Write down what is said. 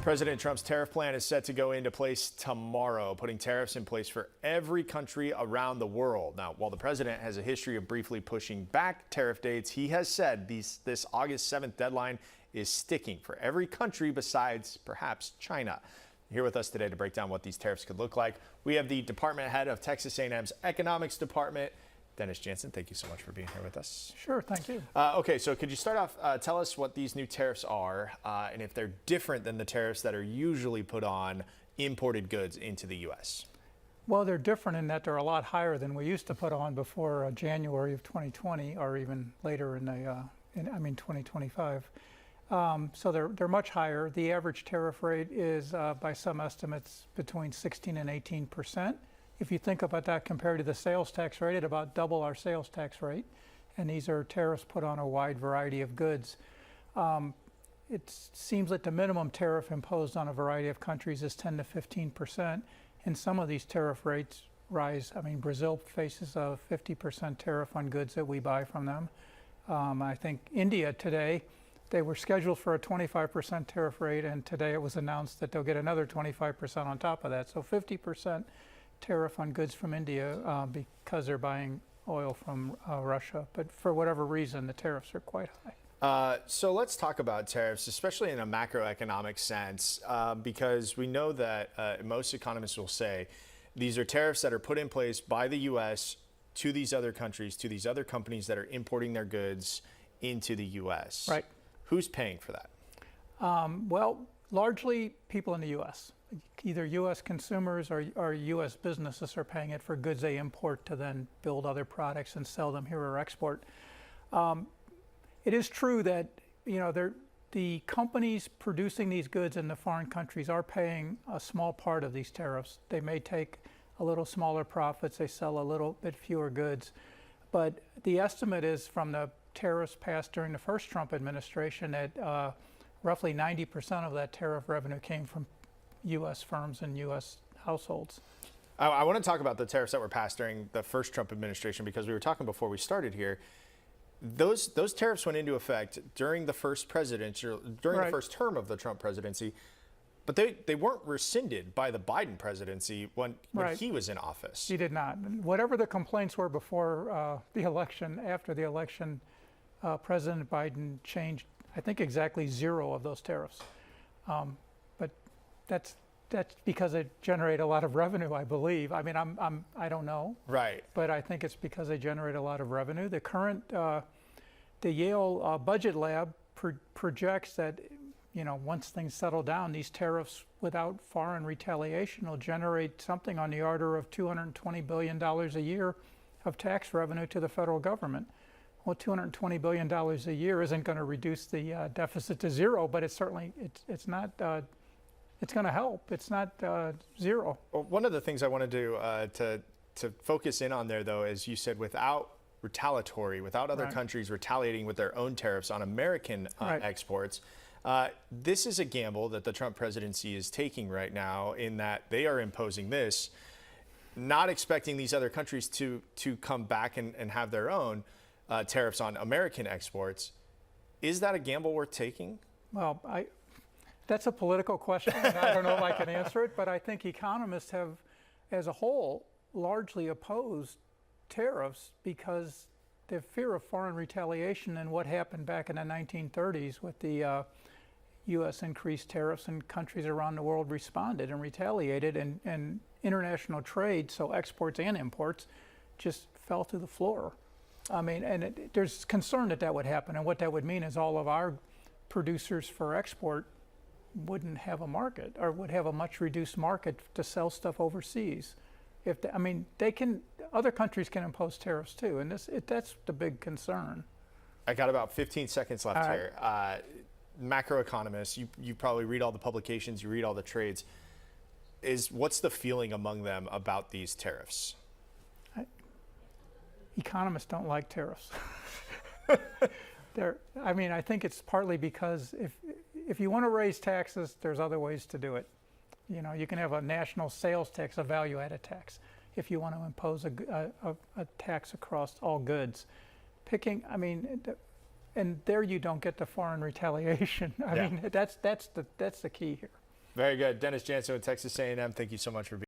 President Trump's tariff plan is set to go into place tomorrow, putting tariffs in place for every country around the world. Now, while the president has a history of briefly pushing back tariff dates, he has said this August 7th deadline is sticking for every country besides perhaps China. Here with us today to break down what these tariffs could look like, we have the department head of Texas A&M's Economics Department, Dennis Jansen. Thank you so much for being here with us. Sure, thank you. Okay, so could you start off, tell us what these new tariffs are and if they're different than the tariffs that are usually put on imported goods into the U.S.? Well, they're different in that they're a lot higher than we used to put on before January of 2020 or even later in 2025. So they're much higher. The average tariff rate is, by some estimates, between 16 and 18%. If you think about that compared to the sales tax rate, at about double our sales tax rate. And these are tariffs put on a wide variety of goods. It seems like the minimum tariff imposed on a variety of countries is 10 to 15%. And some of these tariff rates rise. I mean, Brazil faces a 50% tariff on goods that we buy from them. I think India today, they were scheduled for a 25% tariff rate, and today it was announced that they'll get another 25% on top of that. So 50% tariff on goods from India because they're buying oil from Russia. But for whatever reason, the tariffs are quite high. So let's talk about tariffs, especially in a macroeconomic sense, because we know that most economists will say these are tariffs that are put in place by the U.S. to these other countries, to these other companies that are importing their goods into the U.S. Right. Who's paying for that? Well, largely people in the U.S. Either U.S. consumers or U.S. businesses are paying it for goods they import to then build other products and sell them here or export. It is true that the companies producing these goods in the foreign countries are paying a small part of these tariffs. They may take a little smaller profits. They sell a little bit fewer goods. But the estimate is from the tariffs passed during the first Trump administration that roughly 90% of that tariff revenue came from U.S. firms and U.S. households. I want to talk about the tariffs that were passed during the first Trump administration because we were talking before we started here. Those tariffs went into effect during the first the first term of the Trump presidency, but they weren't rescinded by the Biden presidency when he was in office. He did not. Whatever the complaints were before the election, after the election, President Biden changed, I think, exactly 0 of those tariffs. But that's because it generated a lot of revenue, I believe. I mean, I don't know. Right. But I think it's because they generate a lot of revenue. The current, the Yale Budget Lab projects that, once things settle down, these tariffs without foreign retaliation will generate something on the order of $220 billion a year of tax revenue to the federal government. Well, $220 billion a year isn't going to reduce the deficit to 0, but it's certainly, it's not, it's going to help. It's not 0. Well, one of the things I wanted to focus in on there, though, is you said without other countries retaliating with their own tariffs on American exports. This is a gamble that the Trump presidency is taking right now in that they are imposing this, not expecting these other countries to come back and have their own tariffs on American exports. Is that a gamble worth taking? Well, that's a political question, and I don't know if I can answer it, but I think economists have, as a whole, largely opposed tariffs because the fear of foreign retaliation and what happened back in the 1930s with the U.S. increased tariffs, and countries around the world responded and retaliated, and international trade, so exports and imports, just fell to the floor. I mean, and there's concern that would happen, and what that would mean is all of our producers for export wouldn't have a market, or would have a much reduced market to sell stuff overseas. Other countries can impose tariffs too, and that's the big concern. I got about 15 seconds left here. Macroeconomists, you probably read all the publications, you read all the trades. What's the feeling among them about these tariffs? Economists don't like tariffs. I think it's partly because if you want to raise taxes, there's other ways to do it. You can have a national sales tax, a value-added tax, if you want to impose a tax across all goods. And there you don't get the foreign retaliation. I mean, that's the key here. Very good. Dennis Jansen with Texas A&M. Thank you so much for being